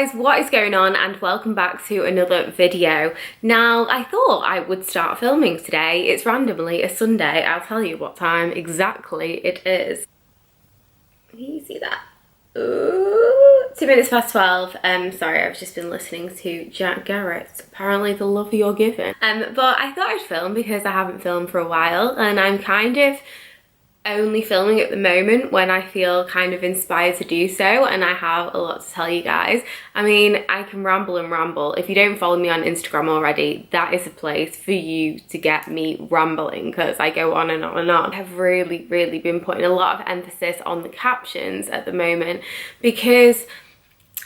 guys, what is going on, and welcome back to another video. Now, I thought I would start filming today. It's randomly a Sunday. I'll tell you what time exactly it is. Can you see that? Ooh, 2 minutes past 12. Sorry, I've just been listening to Jack Garrett's Apparently the Love You're Giving. But I thought I'd film because I haven't filmed for a while, and I'm kind of only filming at the moment when I feel kind of inspired to do so, and I have a lot to tell you guys. I mean, I can ramble and ramble. If you don't follow me on Instagram already, that is a place for you to get me rambling, because I go on and on and on. I have really been putting a lot of emphasis on the captions at the moment, because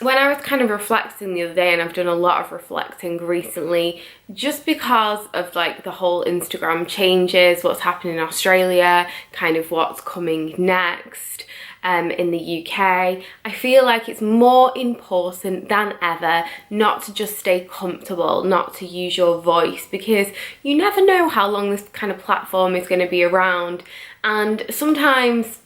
when I was kind of reflecting the other day, and I've done a lot of reflecting recently, just because of like the whole Instagram changes, what's happening in Australia, kind of what's coming next in the UK, I feel like it's more important than ever not to just stay comfortable, not to use your voice, because you never know how long this kind of platform is going to be around. And sometimes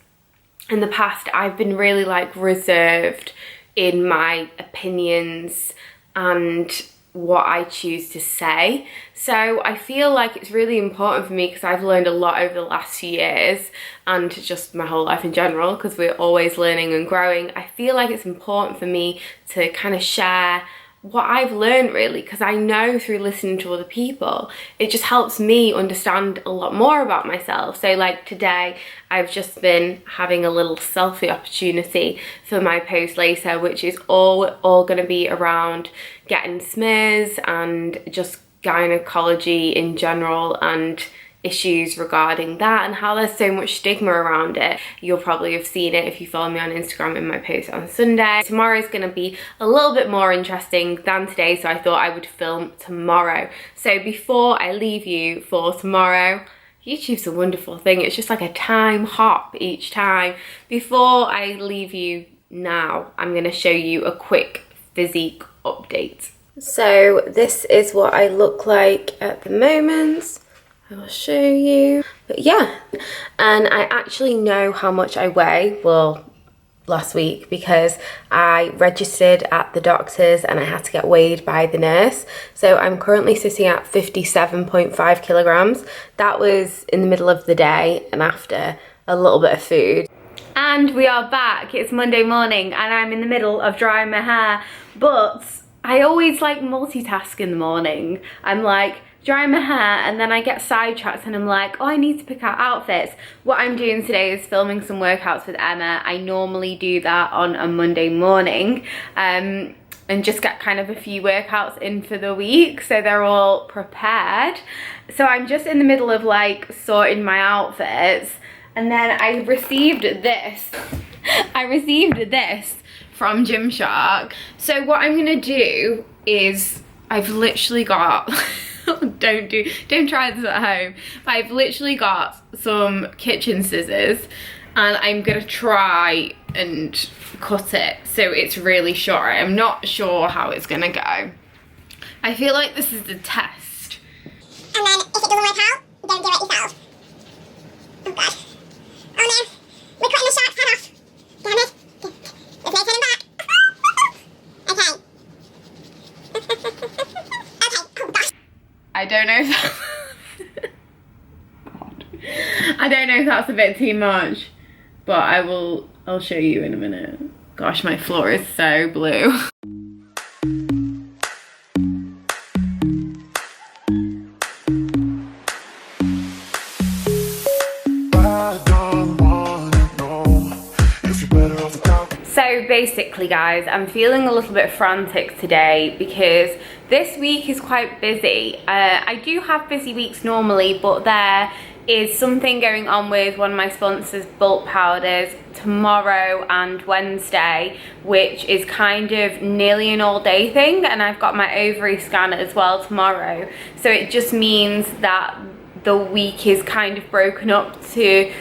in the past I've been really like reserved in my opinions and what I choose to say. So I feel like it's really important for me, because I've learned a lot over the last few years and just my whole life in general, because we're always learning and growing. I feel like it's important for me to kind of share what I've learned, really, because I know through listening to other people, it just helps me understand a lot more about myself. So like today, I've just been having a little selfie opportunity for my post later, which is all going to be around getting smears and just gynecology in general, and issues regarding that, and how there's so much stigma around it. You'll probably have seen it if you follow me on Instagram in my post on Sunday. Tomorrow's going to be a little bit more interesting than today, so I thought I would film tomorrow. So before I leave you for tomorrow, YouTube's a wonderful thing. It's just like a time hop each time. Before I leave you now, I'm going to show you a quick physique update. So this is what I look like at the moment. I will show you. But yeah, and I actually know how much I weigh, well, last week, because I registered at the doctor's and I had to get weighed by the nurse. So I'm currently sitting at 57.5 kilograms. That was in the middle of the day and after a little bit of food. And we are back. It's Monday morning and I'm in the middle of drying my hair, but I always like multitask in the morning. I'm like drying my hair and then I get sidetracked and I'm like, oh, I need to pick out outfits. What I'm doing today is filming some workouts with Emma. I normally do that on a Monday morning and just get kind of a few workouts in for the week, so they're all prepared. So I'm just in the middle of like sorting my outfits, and then I received this. I received this from GYMSHARK. So what I'm gonna do is, I've literally got don't try this at home, but I've literally got some kitchen scissors and I'm gonna try and cut it so it's really short. I'm not sure how it's gonna go. I feel like this is the test. And then if it doesn't work out, don't do it yourself. Oh god. Oh no, we're cutting the shark's head off. Damn it. There's no turning back. Okay. Okay, oh gosh. I don't know if that's a bit too much, but I'll show you in a minute. Gosh, my floor is so blue. So basically guys, I'm feeling a little bit frantic today because this week is quite busy. I do have busy weeks normally, but there is something going on with one of my sponsors, bulk powders, tomorrow and Wednesday, which is kind of nearly an all-day thing, and I've got my ovary scan as well tomorrow. So it just means that the week is kind of broken up to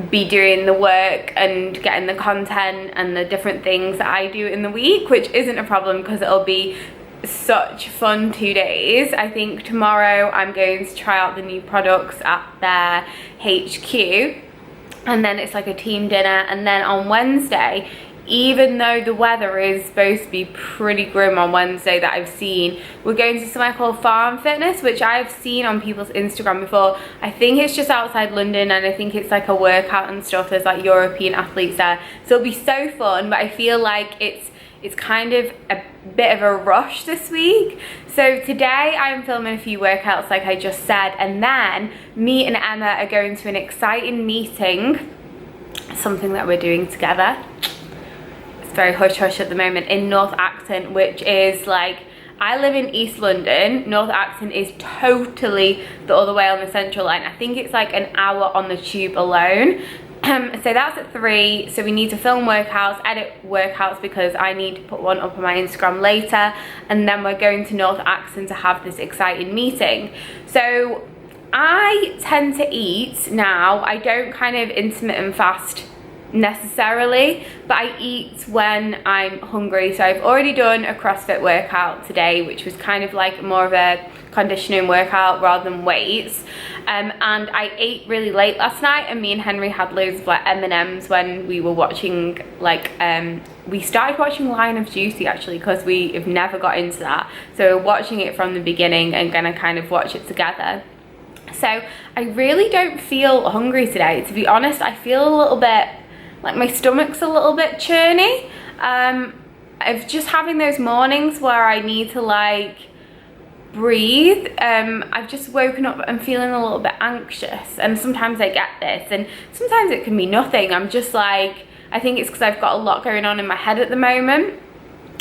be doing the work and getting the content and the different things that I do in the week, which isn't a problem because it'll be such fun 2 days. I think tomorrow I'm going to try out the new products at their HQ, and then it's like a team dinner, and then on Wednesday even though the weather is supposed to be pretty grim on Wednesday that I've seen. We're going to somewhere called Farm Fitness, which I've seen on people's Instagram before. I think it's just outside London, and I think it's like a workout and stuff. There's like European athletes there, so it'll be so fun. But I feel like it's kind of a bit of a rush this week. So today I'm filming a few workouts like I just said, and then me and Emma are going to an exciting meeting, something that we're doing together. It's very hush hush at the moment, in North Acton, which is like, I live in East London. North Acton is totally the other way on the Central line. I think it's like an hour on the tube alone. So that's at 3, so we need to film workouts, edit workouts, because I need to put one up on my Instagram later, and then we're going to North Acton to have this exciting meeting. So I tend to eat now. I don't kind of intermittent fast necessarily, but I eat when I'm hungry. So I've already done a CrossFit workout today, which was kind of like more of a conditioning workout rather than weights, and I ate really late last night, and me and Henry had loads of like M&Ms when we were watching, like we started watching Line of Duty actually, because we have never got into that, so we're watching it from the beginning and gonna kind of watch it together. So I really don't feel hungry today, to be honest. I feel a little bit like my stomach's a little bit churny. Of just having those mornings where I need to like breathe. I've just woken up and feeling a little bit anxious, and sometimes I get this, and sometimes it can be nothing. I'm just like, I think it's because I've got a lot going on in my head at the moment.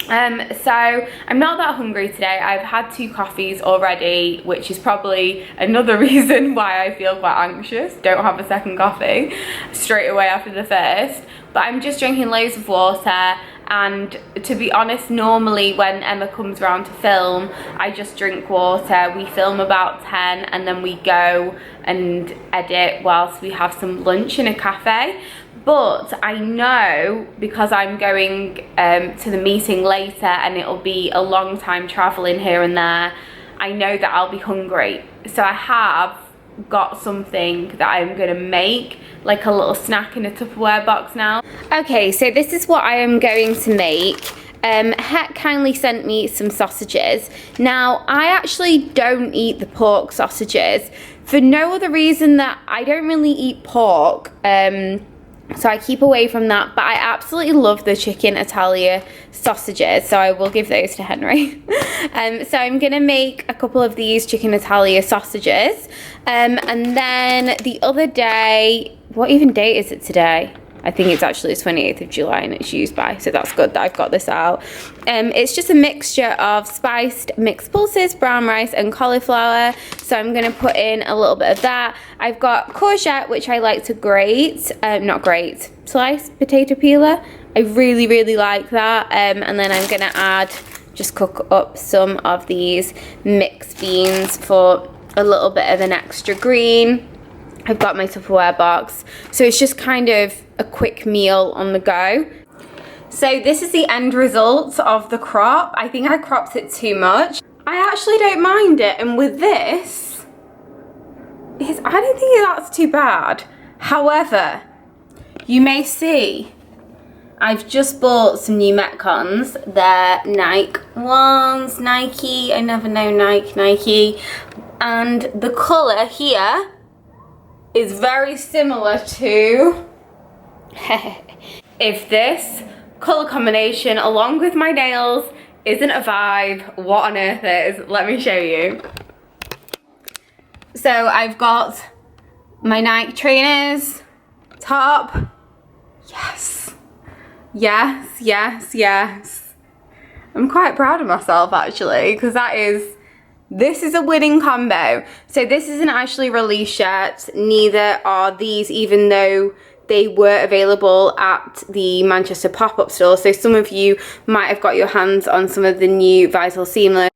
So I'm not that hungry today. I've had 2 coffees already, which is probably another reason why I feel quite anxious. Don't have a second coffee straight away after the first, but I'm just drinking loads of water. And to be honest, normally when Emma comes around to film, I just drink water. We film about 10, and then we go and edit whilst we have some lunch in a cafe. But I know, because I'm going to the meeting later, and it'll be a long time traveling here and there, I know that I'll be hungry. So I have got something that I'm gonna make, like a little snack in a Tupperware box now. Okay, so this is what I am going to make. Het kindly sent me some sausages. Now, I actually don't eat the pork sausages for no other reason that I don't really eat pork. So I keep away from that, but I absolutely love the chicken Italia sausages, so I will give those to Henry. So I'm gonna make a couple of these chicken Italia sausages, and then the other day, what even date is it today? I think it's actually the 28th of July and it's used by, so that's good that I've got this out. It's just a mixture of spiced mixed pulses, brown rice and cauliflower, so I'm gonna put in a little bit of that. I've got courgette, which I like to grate, slice potato peeler. I really, really like that, and then I'm gonna just cook up some of these mixed beans for a little bit of an extra green. I've got my Tupperware box, so it's just kind of a quick meal on the go. So this is the end result of the crop. I think I cropped it too much. I actually don't mind it, and with this, I don't think that's too bad. However, you may see I've just bought some new Metcons. They're Nike ones, Nike, I never know Nike, and the colour here is very similar to if this colour combination along with my nails isn't a vibe, what on earth is? Let me show you. So I've got my Nike trainers, top, yes, yes, yes, yes. I'm quite proud of myself actually, because this is a winning combo. So this isn't actually release yet, neither are these, even though they were available at the Manchester pop-up store. So some of you might have got your hands on some of the new Vital Seamless.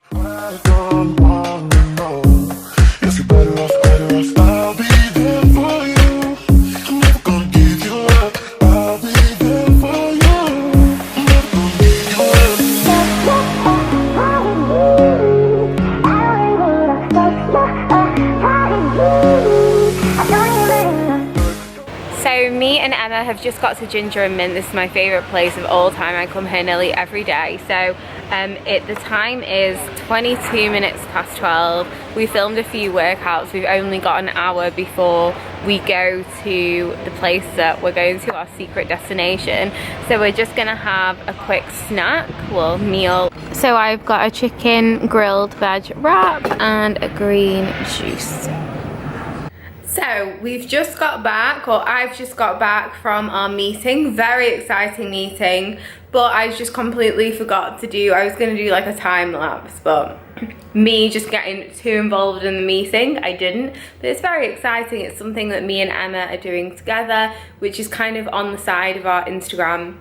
So So me and Emma have just got to Ginger and Mint. This is my favourite place of all time. I come here nearly every day. So the time is 22 minutes past 12. We filmed a few workouts. We've only got an hour before we go to the place that we're going to, our secret destination. So we're just gonna have a quick snack, well, meal. So I've got a chicken grilled veg wrap and a green juice. So we've just got back, or I've just got back from our meeting. Very exciting meeting, but I just completely forgot to do, I was gonna do like a time lapse, but me just getting too involved in the meeting, I didn't. But it's very exciting. It's something that me and Emma are doing together, which is kind of on the side of our Instagram.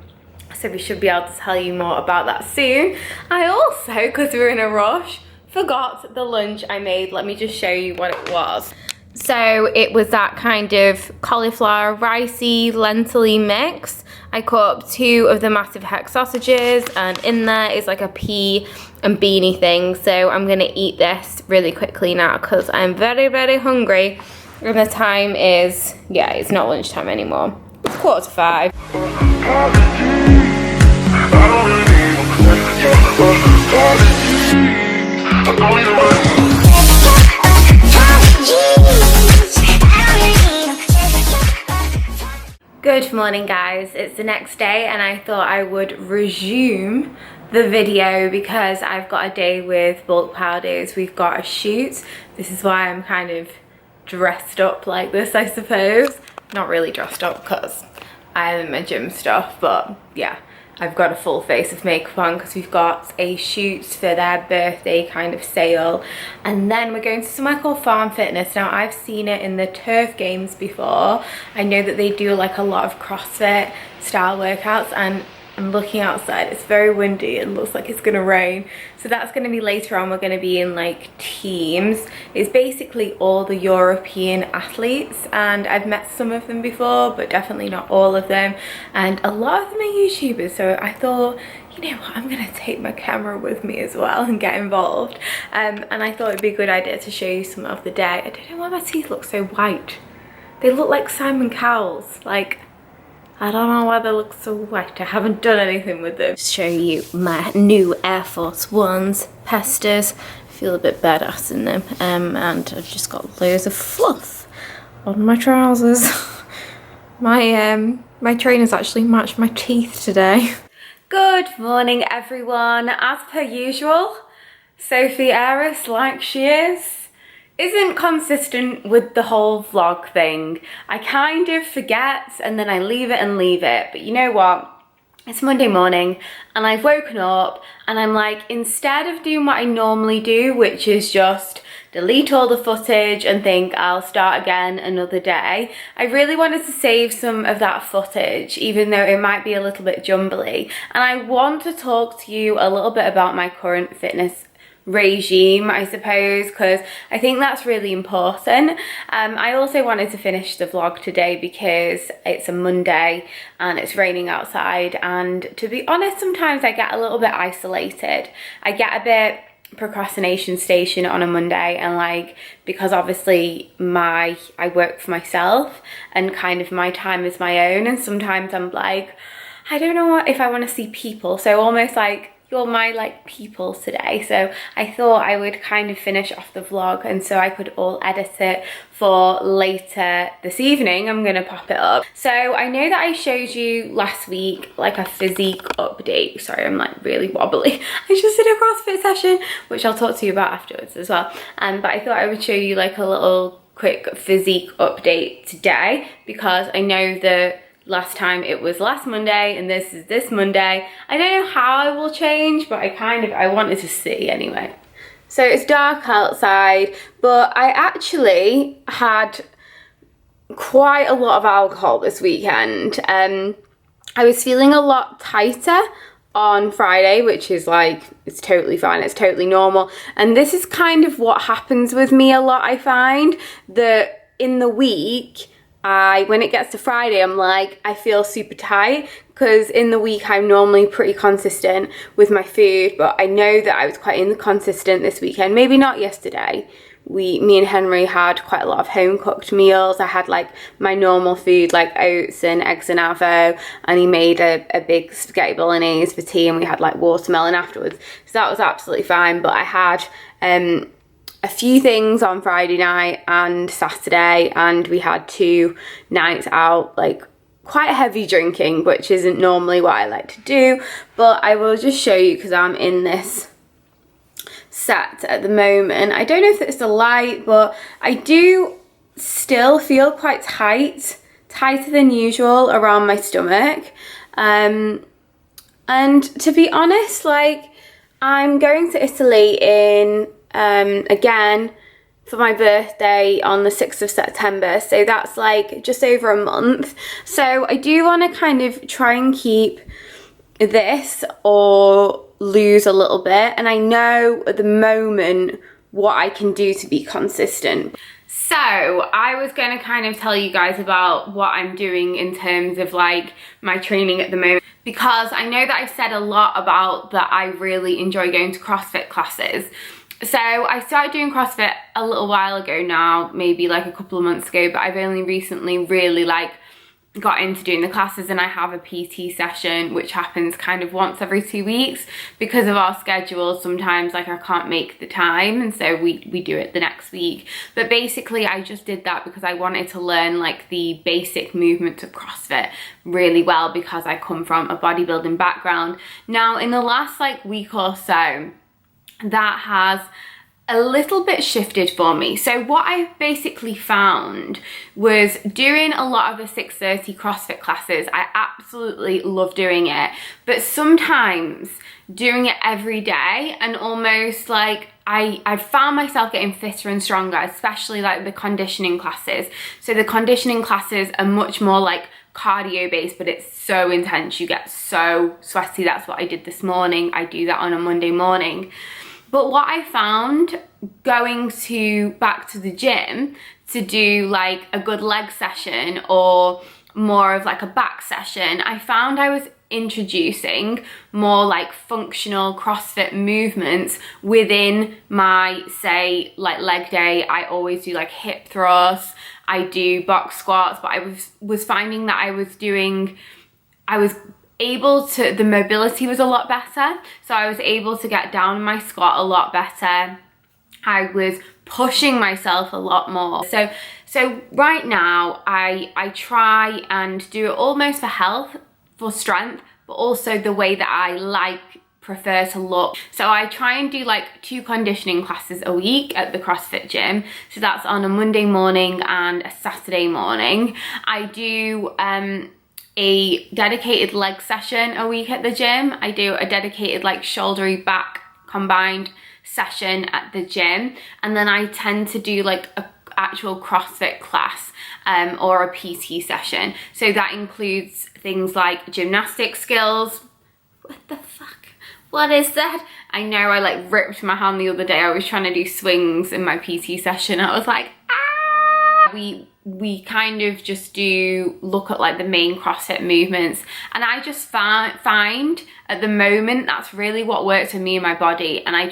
So we should be able to tell you more about that soon. I also, because we're in a rush, forgot the lunch I made. Let me just show you what it was. So it was that kind of cauliflower, ricey, lentil-y mix. I cut up 2 of the massive hex sausages, and in there is like a pea and beanie thing. So I'm gonna eat this really quickly now because I'm very, very hungry. And the time is, yeah, it's not lunchtime anymore. It's 4:45. Good morning guys, it's the next day and I thought I would resume the video because I've got a day with bulk powders. We've got a shoot. This is why I'm kind of dressed up like this, I suppose. Not really dressed up because I am in my gym stuff, but yeah, I've got a full face of makeup on because we've got a shoot for their birthday kind of sale, and then we're going to somewhere called Farm Fitness. Now I've seen it in the turf games before. I know that they do like a lot of CrossFit style workouts, and I'm looking outside, it's very windy and looks like it's gonna rain. So that's gonna be later on. We're gonna be in like teams. It's basically all the European athletes, and I've met some of them before, but definitely not all of them. And a lot of them are YouTubers, so I thought, you know what, I'm gonna take my camera with me as well and get involved. And I thought it'd be a good idea to show you some of the day. I don't know why my teeth look so white. They look like Simon Cowell's, like, I don't know why they look so white. I haven't done anything with them. Just show you my new Air Force Ones, Pestas. I feel a bit badass in them. And I've just got loads of fluff on my trousers. My trainers actually match my teeth today. Good morning everyone. As per usual, Sophie Aris, like she is, isn't consistent with the whole vlog thing. I kind of forget and then I leave it, but you know what? It's Monday morning and I've woken up and I'm like, instead of doing what I normally do, which is just delete all the footage and think I'll start again another day, I really wanted to save some of that footage, even though it might be a little bit jumbly. And I want to talk to you a little bit about my current fitness regime, I suppose, because I think that's really important. I also wanted to finish the vlog today because it's a Monday and it's raining outside, and to be honest, sometimes I get a little bit isolated. I get a bit procrastination station on a Monday, and like, because obviously I work for myself and kind of my time is my own, and sometimes I'm like, I don't know if I want to see people, so almost like, you're my like people today. So I thought I would kind of finish off the vlog, and so I could all edit it for later this evening. I'm gonna pop it up. So I know that I showed you last week like a physique update. Sorry, I'm like really wobbly. I just did a CrossFit session, which I'll talk to you about afterwards as well. But I thought I would show you like a little quick physique update today, because I know that last time it was last Monday and this is this Monday. I don't know how I will change, but I wanted to see anyway. So it's dark outside, but I actually had quite a lot of alcohol this weekend. I was feeling a lot tighter on Friday, which is like, it's totally fine, it's totally normal. And this is kind of what happens with me a lot. I find that in the week, when it gets to Friday, I'm like, I feel super tight, because in the week I'm normally pretty consistent with my food, but I know that I was quite inconsistent this weekend. Maybe not yesterday, me and Henry had quite a lot of home cooked meals. I had like my normal food like oats and eggs and avo, and he made a big spaghetti bolognese for tea, and we had like watermelon afterwards. So that was absolutely fine. But I had a few things on Friday night and Saturday, and we had 2 nights out, like quite heavy drinking, which isn't normally what I like to do. But I will just show you because I'm in this set at the moment. I don't know if it's the light, but I do still feel quite tighter than usual around my stomach. And to be honest, like, I'm going to Italy in again for my birthday on the 6th of September, so that's like just over a month. So I do want to kind of try and keep this or lose a little bit, and I know at the moment what I can do to be consistent. So I was going to kind of tell you guys about what I'm doing in terms of like my training at the moment, because I know that I've said a lot about that I really enjoy going to CrossFit classes. So I started doing CrossFit a little while ago now, maybe like a couple of months ago, but I've only recently really like got into doing the classes, and I have a PT session which happens kind of once every 2 weeks because of our schedule. Sometimes like I can't make the time, and so we do it the next week. But basically I just did that because I wanted to learn like the basic movements of CrossFit really well, because I come from a bodybuilding background. Now in the last like week or so, that has a little bit shifted for me. So what I basically found was doing a lot of the 6:30 CrossFit classes. I absolutely love doing it, but sometimes doing it every day, and almost like I found myself getting fitter and stronger, especially like the conditioning classes. So the conditioning classes are much more like cardio based, but it's so intense, you get so sweaty. That's what I did this morning. I do that on a Monday morning. But what I found going back to the gym to do like a good leg session or more of like a back session, I found I was introducing more like functional CrossFit movements within my, say, like leg day. I always do like hip thrusts, I do box squats, but I was finding that I was able to, the mobility was a lot better. So I was able to get down in my squat a lot better. I was pushing myself a lot more. So right now I try and do it almost for health, for strength, but also the way that I prefer to look. So I try and do like 2 conditioning classes a week at the CrossFit gym. So that's on a Monday morning and a Saturday morning. I do a dedicated leg session a week at the gym. I do a dedicated like shouldery back combined session at the gym, and then I tend to do like a actual CrossFit class or a PT session. So that includes things like gymnastic skills. What the fuck? What is that? I know I like ripped my hand the other day. I was trying to do swings in my PT session. I was like, ah! We kind of just look at like the main CrossFit movements, and I just find at the moment that's really what works for me and my body. And I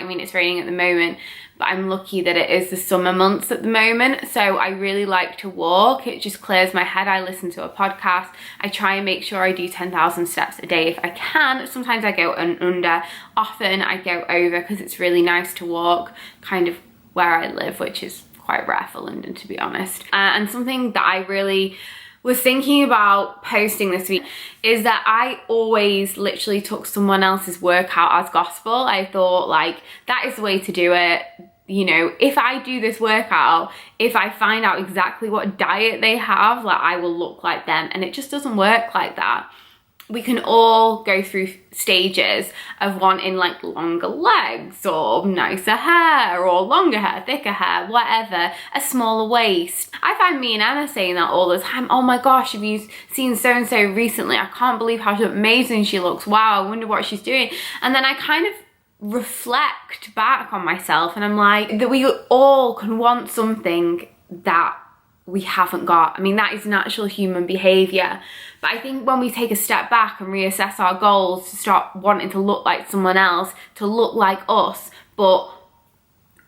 mean, it's raining at the moment, but I'm lucky that it is the summer months at the moment, so I really like to walk. It just clears my head. I listen to a podcast. I try and make sure I do 10,000 steps a day if I can. Sometimes I go under, often I go over, because it's really nice to walk kind of where I live, which is quite rare for London, to be honest. And something that I really was thinking about posting this week is that I always literally took someone else's workout as gospel. I thought like, that is the way to do it. You know, if I do this workout, if I find out exactly what diet they have, like I will look like them, and it just doesn't work like that. We can all go through stages of wanting like longer legs or nicer hair or longer hair, thicker hair, whatever, a smaller waist. I find me and Emma saying that all the time. Oh my gosh, have you seen so-and-so recently? I can't believe how amazing she looks. Wow, I wonder what she's doing. And then I kind of reflect back on myself, and I'm like, that we all can want something that we haven't got. I mean, that is natural human behavior. But I think when we take a step back and reassess our goals to start wanting to look like someone else, to look like us, but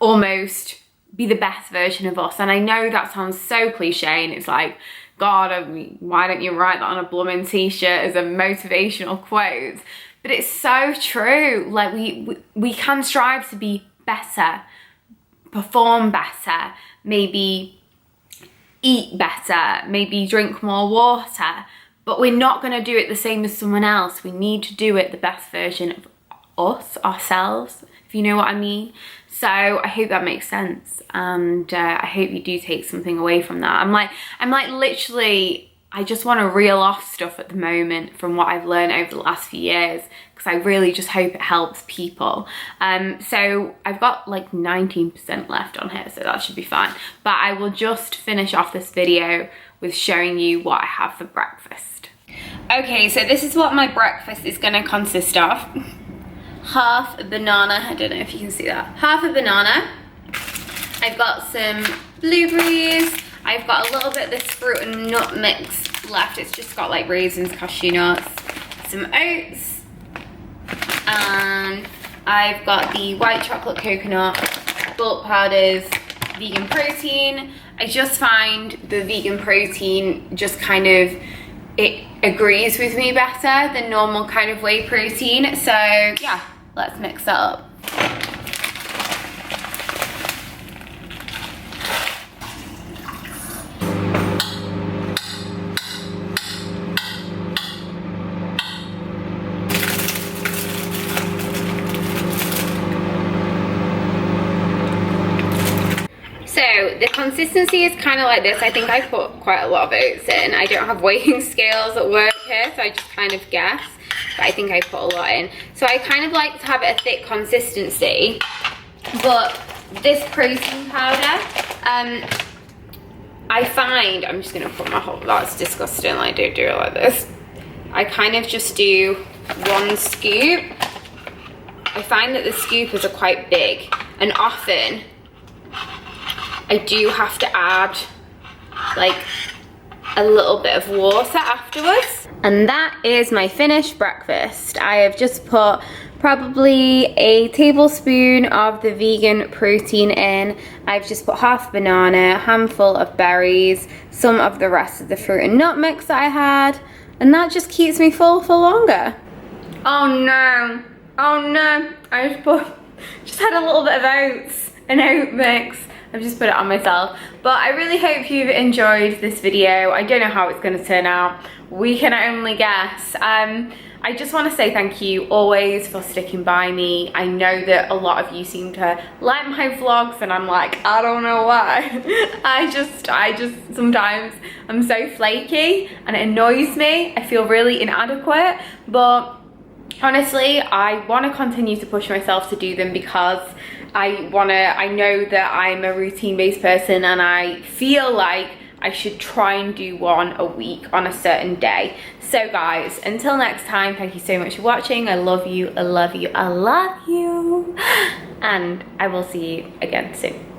almost be the best version of us. And I know that sounds so cliche, and it's like, God, I mean, why don't you write that on a blooming t-shirt as a motivational quote? But it's so true. Like we can strive to be better, perform better, maybe eat better, maybe drink more water, but we're not going to do it the same as someone else. We need to do it the best version of us, ourselves, if you know what I mean. So I hope that makes sense, and I hope you do take something away from that. I'm like literally, I just want to reel off stuff at the moment from what I've learned over the last few years, because I really just hope it helps people. So I've got like 19% left on here, so that should be fine. But I will just finish off this video with showing you what I have for breakfast. Okay, so this is what my breakfast is going to consist of. Half a banana, I don't know if you can see that. Half a banana. I've got some blueberries. I've got a little bit of this fruit and nut mix left. It's just got like raisins, cashew nuts, some oats, and I've got the white chocolate coconut, bulk powders, vegan protein. I just find the vegan protein just kind of, it agrees with me better than normal kind of whey protein. So yeah, let's mix that up. So the consistency is kind of like this. I think I put quite a lot of oats in. I don't have weighing scales at work here, so I just kind of guess. But I think I put a lot in. So I kind of like to have it a thick consistency. But this protein powder, I find, I'm just going to put my whole, that's disgusting. I don't do it like this. I kind of just do 1 scoop. I find that the scoopers are quite big. And often, I do have to add like a little bit of water afterwards. And that is my finished breakfast. I have just put probably a tablespoon of the vegan protein in. I've just put half a banana, a handful of berries, some of the rest of the fruit and nut mix that I had, and that just keeps me full for longer. Oh no, I just had a little bit of oats, an oat mix. I've just put it on myself. But I really hope you've enjoyed this video. I don't know how it's going to turn out. We can only guess. I just want to say thank you always for sticking by me. I know that a lot of you seem to like my vlogs, and I'm like, I don't know why. I just sometimes I'm so flaky and it annoys me. I feel really inadequate, but honestly, I want to continue to push myself to do them because I know that I'm a routine-based person, and I feel like I should try and do one a week on a certain day. So guys, until next time, thank you so much for watching. I love you, I love you, I love you. And I will see you again soon.